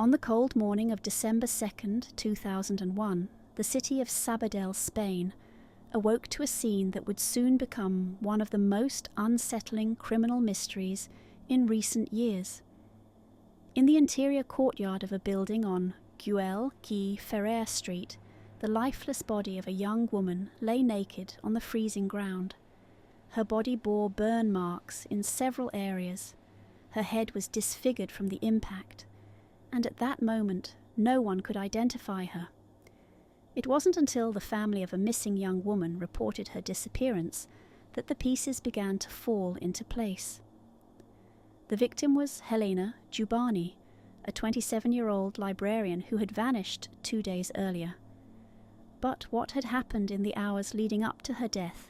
On the cold morning of December 2nd, 2001, the city of Sabadell, Spain, awoke to a scene that would soon become one of the most unsettling criminal mysteries in recent years. In the interior courtyard of a building on Güell y Ferrer Street, the lifeless body of a young woman lay naked on the freezing ground. Her body bore burn marks in several areas. Her head was disfigured from the impact, and at that moment no one could identify her. It wasn't until the family of a missing young woman reported her disappearance that the pieces began to fall into place. The victim was Helena Jubany, a 27-year-old librarian who had vanished 2 days earlier. But what had happened in the hours leading up to her death?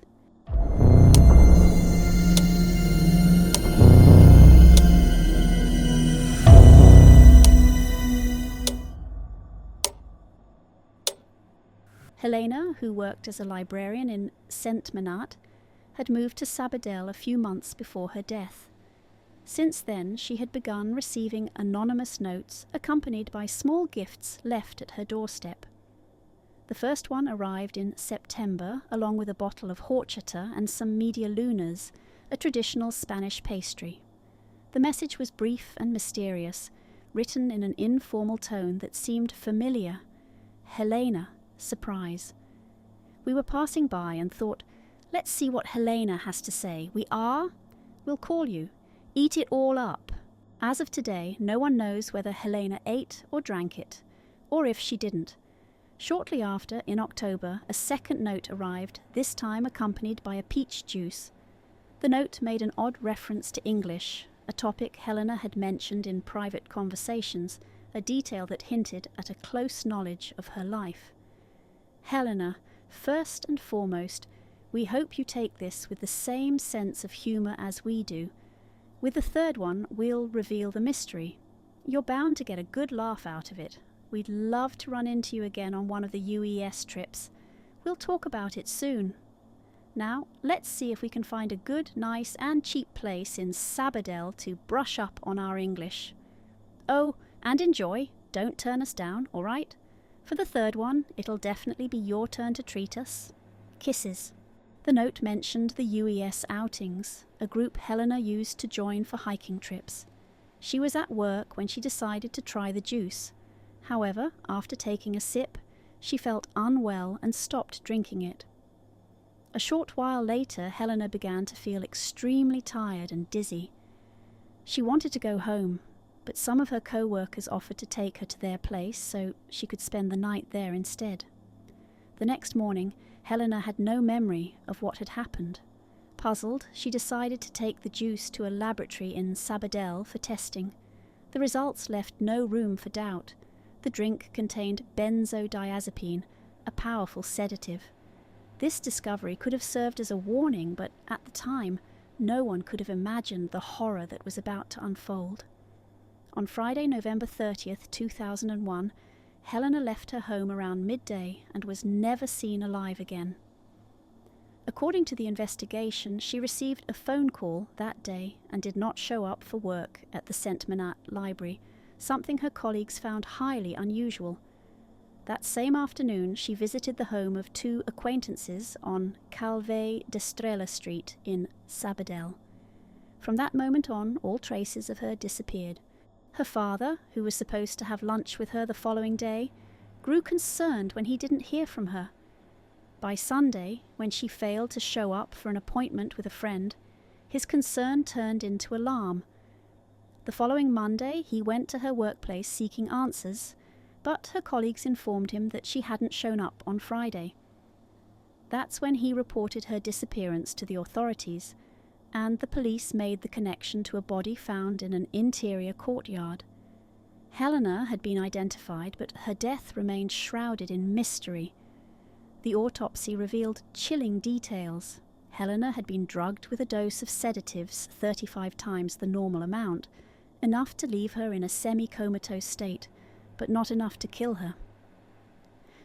Helena, who worked as a librarian in Saint-Manat, had moved to Sabadell a few months before her death. Since then, she had begun receiving anonymous notes accompanied by small gifts left at her doorstep. The first one arrived in September, along with a bottle of horchata and some media lunas, a traditional Spanish pastry. The message was brief and mysterious, written in an informal tone that seemed familiar. Helena, surprise. We were passing by and thought, let's see what Helena has to say. We are? We'll call you. Eat it all up. As of today, no one knows whether Helena ate or drank it, or if she didn't. Shortly after, in October, a second note arrived, this time accompanied by a peach juice. The note made an odd reference to English, a topic Helena had mentioned in private conversations, a detail that hinted at a close knowledge of her life. Helena, first and foremost, we hope you take this with the same sense of humour as we do. With the third one, we'll reveal the mystery. You're bound to get a good laugh out of it. We'd love to run into you again on one of the UES trips. We'll talk about it soon. Now, let's see if we can find a good, nice and cheap place in Sabadell to brush up on our English. Oh, and enjoy. Don't turn us down, all right? For the third one, it'll definitely be your turn to treat us. Kisses. The note mentioned the UES outings, a group Helena used to join for hiking trips. She was at work when she decided to try the juice. However, after taking a sip, she felt unwell and stopped drinking it. A short while later, Helena began to feel extremely tired and dizzy. She wanted to go home, but some of her co-workers offered to take her to their place so she could spend the night there instead. The next morning, Helena had no memory of what had happened. Puzzled, she decided to take the juice to a laboratory in Sabadell for testing. The results left no room for doubt. The drink contained benzodiazepine, a powerful sedative. This discovery could have served as a warning, but at the time, no one could have imagined the horror that was about to unfold. On Friday, November 30th, 2001, Helena left her home around midday and was never seen alive again. According to the investigation, she received a phone call that day and did not show up for work at the Saint-Manat library, something her colleagues found highly unusual. That same afternoon, she visited the home of 2 acquaintances on Calvet d'Estrella Street in Sabadell. From that moment on, all traces of her disappeared. Her father, who was supposed to have lunch with her the following day, grew concerned when he didn't hear from her. By Sunday, when she failed to show up for an appointment with a friend, his concern turned into alarm. The following Monday, he went to her workplace seeking answers, but her colleagues informed him that she hadn't shown up on Friday. That's when he reported her disappearance to the authorities, and the police made the connection to a body found in an interior courtyard. Helena had been identified, but her death remained shrouded in mystery. The autopsy revealed chilling details. Helena had been drugged with a dose of sedatives 35 times the normal amount, enough to leave her in a semi-comatose state, but not enough to kill her.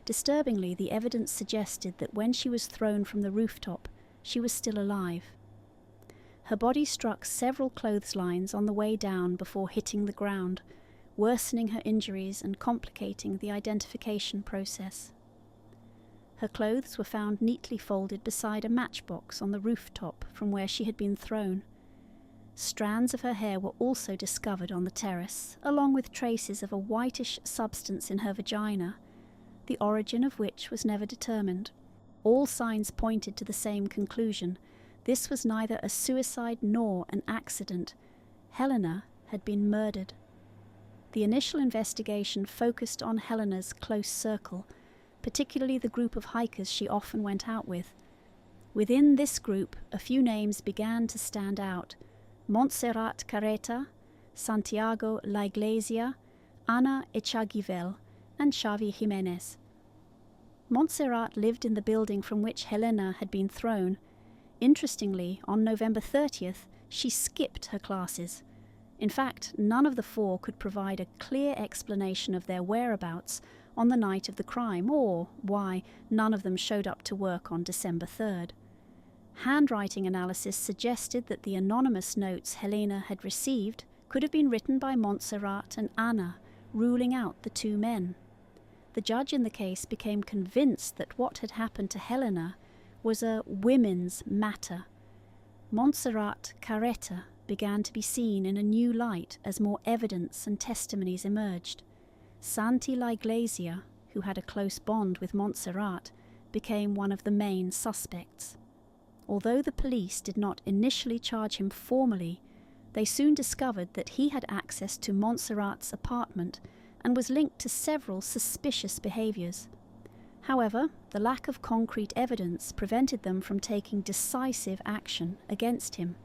Disturbingly, the evidence suggested that when she was thrown from the rooftop, she was still alive. Her body struck several clotheslines on the way down before hitting the ground, worsening her injuries and complicating the identification process. Her clothes were found neatly folded beside a matchbox on the rooftop from where she had been thrown. Strands of her hair were also discovered on the terrace, along with traces of a whitish substance in her vagina, the origin of which was never determined. All signs pointed to the same conclusion. This was neither a suicide nor an accident. Helena had been murdered. The initial investigation focused on Helena's close circle, particularly the group of hikers she often went out with. Within this group, a few names began to stand out: Montserrat Carreta, Santiago La Iglesia, Ana Echaguivel, and Xavi Jimenez. Montserrat lived in the building from which Helena had been thrown. Interestingly, on November 30th, she skipped her classes. In fact, none of the four could provide a clear explanation of their whereabouts on the night of the crime, or why none of them showed up to work on December 3rd. Handwriting analysis suggested that the anonymous notes Helena had received could have been written by Montserrat and Anna, ruling out the two men. The judge in the case became convinced that what had happened to Helena was a women's matter. Montserrat Carreta began to be seen in a new light as more evidence and testimonies emerged. Santi La Iglesia, who had a close bond with Montserrat, became one of the main suspects. Although the police did not initially charge him formally, they soon discovered that he had access to Montserrat's apartment and was linked to several suspicious behaviours. However, the lack of concrete evidence prevented them from taking decisive action against him.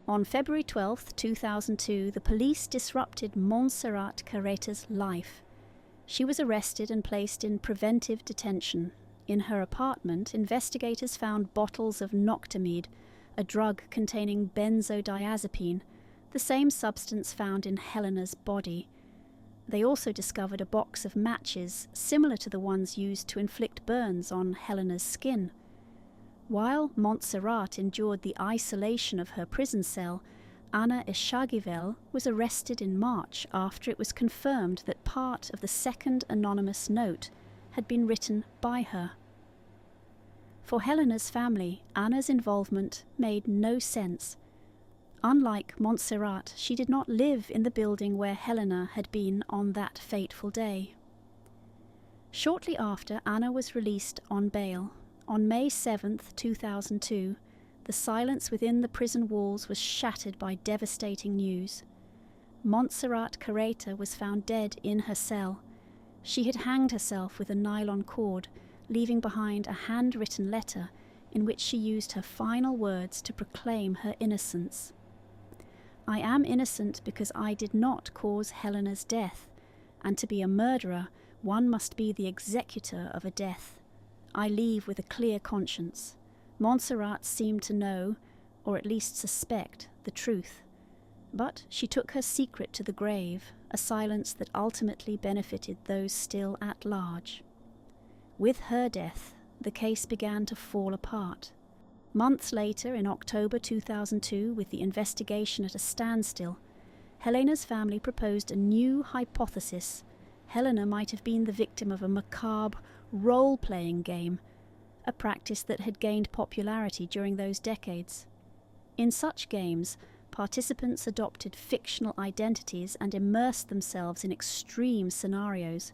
On February 12, 2002, the police disrupted Montserrat Carreta's life. She was arrested and placed in preventive detention. In her apartment, investigators found bottles of noctamide, a drug containing benzodiazepine, the same substance found in Helena's body. They also discovered a box of matches similar to the ones used to inflict burns on Helena's skin. While Montserrat endured the isolation of her prison cell, Ana Echaguivel was arrested in March after it was confirmed that part of the second anonymous note had been written by her. For Helena's family, Anna's involvement made no sense. Unlike Montserrat, she did not live in the building where Helena had been on that fateful day. Shortly after, Anna was released on bail. On May 7, 2002, the silence within the prison walls was shattered by devastating news. Montserrat Carreta was found dead in her cell. She had hanged herself with a nylon cord, leaving behind a handwritten letter in which she used her final words to proclaim her innocence. "I am innocent because I did not cause Helena's death, and to be a murderer, one must be the executor of a death. I leave with a clear conscience." Montserrat seemed to know, or at least suspect, the truth. But she took her secret to the grave, a silence that ultimately benefited those still at large. With her death, the case began to fall apart. Months later, in October 2002, with the investigation at a standstill, Helena's family proposed a new hypothesis. Helena might have been the victim of a macabre role-playing game, a practice that had gained popularity during those decades. In such games, participants adopted fictional identities and immersed themselves in extreme scenarios.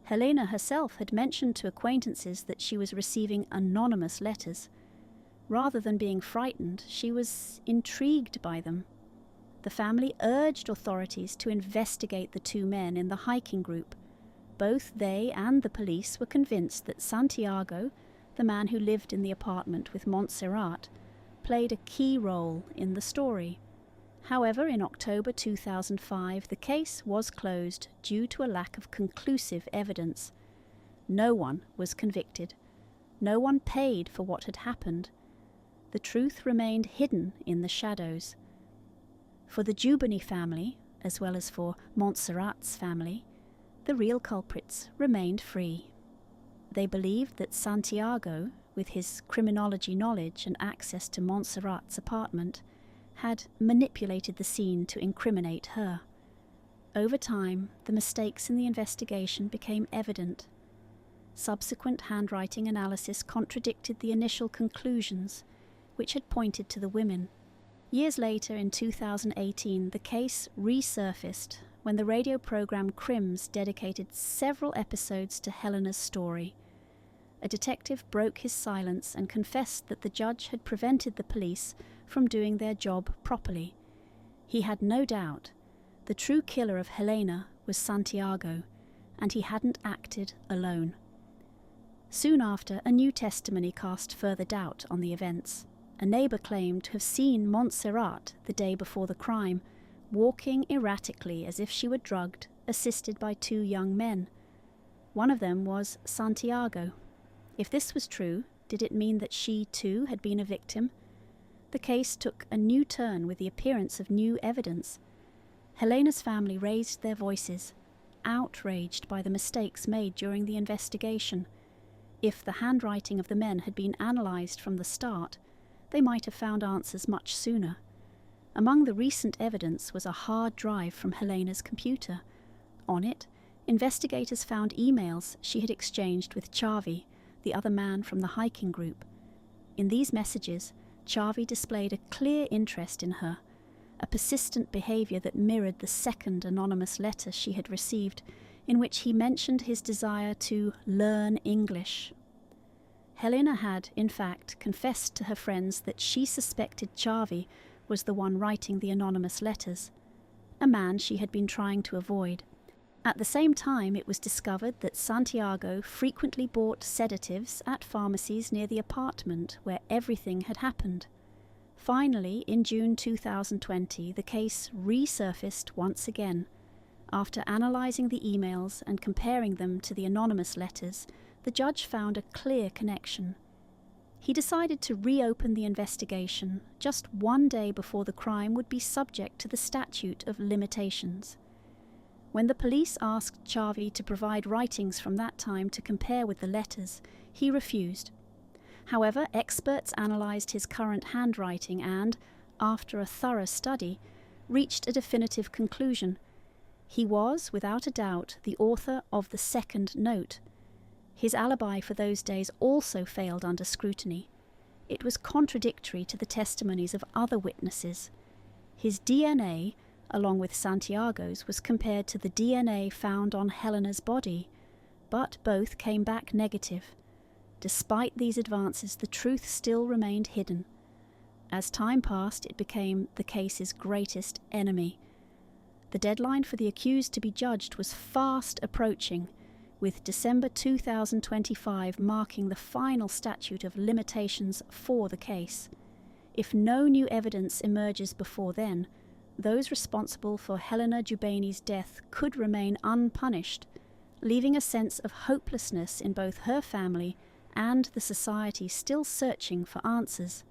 Helena herself had mentioned to acquaintances that she was receiving anonymous letters. Rather than being frightened, she was intrigued by them. The family urged authorities to investigate the two men in the hiking group. Both they and the police were convinced that Santiago, the man who lived in the apartment with Montserrat, played a key role in the story. However, in October 2005, the case was closed due to a lack of conclusive evidence. No one was convicted. No one paid for what had happened. The truth remained hidden in the shadows. For the Jubany family, as well as for Montserrat's family, the real culprits remained free. They believed that Santiago, with his criminology knowledge and access to Montserrat's apartment, had manipulated the scene to incriminate her. Over time, the mistakes in the investigation became evident. Subsequent handwriting analysis contradicted the initial conclusions, which had pointed to the women. Years later, in 2018, the case resurfaced when the radio program Crims dedicated several episodes to Helena's story. A detective broke his silence and confessed that the judge had prevented the police from doing their job properly. He had no doubt the true killer of Helena was Santiago, and he hadn't acted alone. Soon after, a new testimony cast further doubt on the events. A neighbour claimed to have seen Montserrat the day before the crime, walking erratically as if she were drugged, assisted by two young men. One of them was Santiago. If this was true, did it mean that she too had been a victim? The case took a new turn with the appearance of new evidence. Helena's family raised their voices, outraged by the mistakes made during the investigation. If the handwriting of the men had been analysed from the start, they might have found answers much sooner. Among the recent evidence was a hard drive from Helena's computer. On it, investigators found emails she had exchanged with Xavi, the other man from the hiking group. In these messages, Xavi displayed a clear interest in her, a persistent behaviour that mirrored the second anonymous letter she had received, in which he mentioned his desire to learn English. Helena had, in fact, confessed to her friends that she suspected Xavi was the one writing the anonymous letters, a man she had been trying to avoid. At the same time, it was discovered that Santiago frequently bought sedatives at pharmacies near the apartment where everything had happened. Finally, in June 2020, the case resurfaced once again. After analysing the emails and comparing them to the anonymous letters, the judge found a clear connection. He decided to reopen the investigation just one day before the crime would be subject to the statute of limitations. When the police asked Xavi to provide writings from that time to compare with the letters, he refused. However, experts analysed his current handwriting and, after a thorough study, reached a definitive conclusion. He was, without a doubt, the author of the second note. His alibi for those days also failed under scrutiny. It was contradictory to the testimonies of other witnesses. His DNA, along with Santiago's, was compared to the DNA found on Helena's body, but both came back negative. Despite these advances, the truth still remained hidden. As time passed, it became the case's greatest enemy. The deadline for the accused to be judged was fast approaching, with December 2025 marking the final statute of limitations for the case. If no new evidence emerges before then, those responsible for Helena Jubany's death could remain unpunished, leaving a sense of hopelessness in both her family and the society still searching for answers.